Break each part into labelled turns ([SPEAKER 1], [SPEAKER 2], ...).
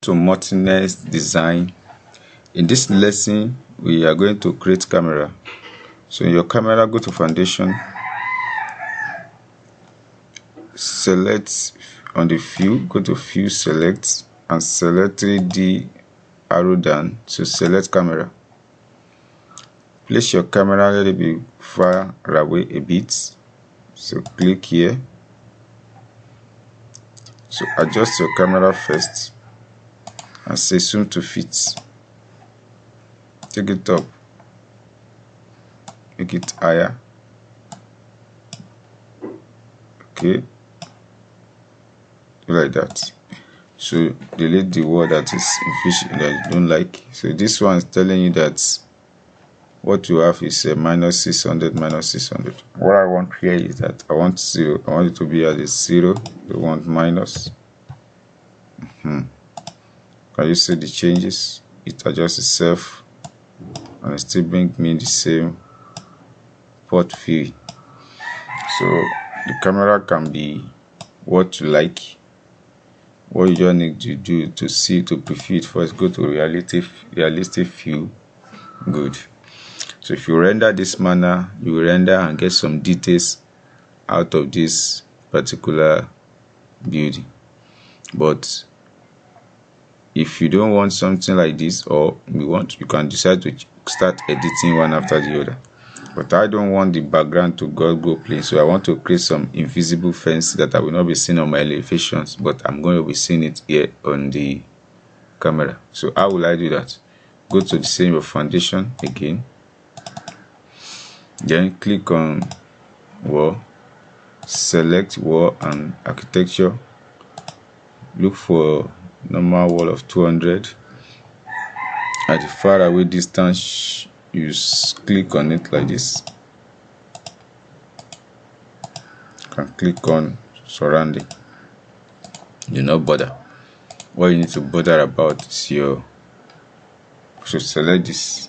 [SPEAKER 1] To Martinez design. In this lesson we are going to create camera. So in your camera, go to foundation, select on the view, go to view, select, and select 3D arrow down to select camera. Place your camera, let it be far away a bit, so click here. So adjust your camera first and say zoom to fit. Take it up, make it higher. Okay, like that. So delete the word that is efficient that you don't like. So this one is telling you that what you have is a -600 -600. What I want here is that I want 0. I want it to be at a 0. I want minus. Can you see the changes? It adjusts itself and it still brings me the same port view. So the camera can be what you like. What you just need to do to see, to preview it first, go to realistic view. Good. So if you render this manner, you will render and get some details out of this particular building. But if you don't want something like this, or you can decide to start editing one after the other. But I don't want the background to go plain, so I want to create some invisible fence that I will not be seeing on my elevations, but I'm going to be seeing it here on the camera. So how will I do that? Go to the same foundation again, then click on wall, select wall and architecture, look for normal wall of 200. At the far away distance, you click on it like this. You can click on surrounding. Do not bother. What you need to bother about is your. So select this.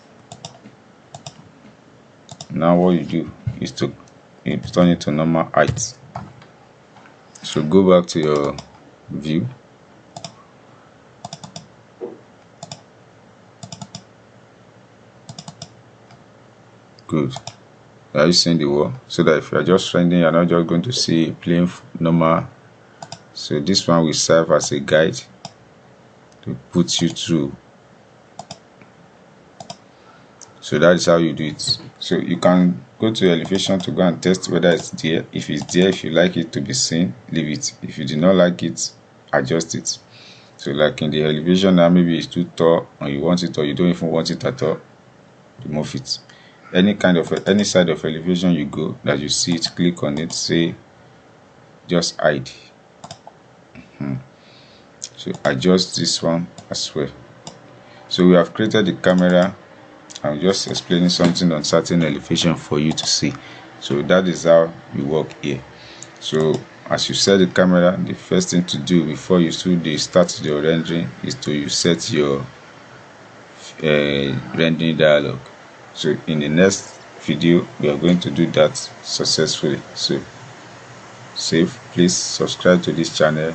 [SPEAKER 1] Now what you do is to turn it to normal height. So go back to your view. Good. Are you seeing the wall? So that if you are just rendering, you're not just going to see plain normal. So this one will serve as a guide to put you through. So that is how you do it. So you can go to elevation to go and test whether it's there. If it's there, if you like it to be seen, leave it. If you do not like it, adjust it. So like in the elevation now, maybe it's too tall and you want it, or you don't even want it at all, remove it. Any side of elevation you go that you see it, click on it, say just hide. So adjust this one as well. So we have created the camera. I'm just explaining something on certain elevation for you to see. So that is how you work here. So as you set the camera, the first thing to do before you start your rendering is to set your rendering dialog. So in the next video we are going to do that successfully. So please subscribe to this channel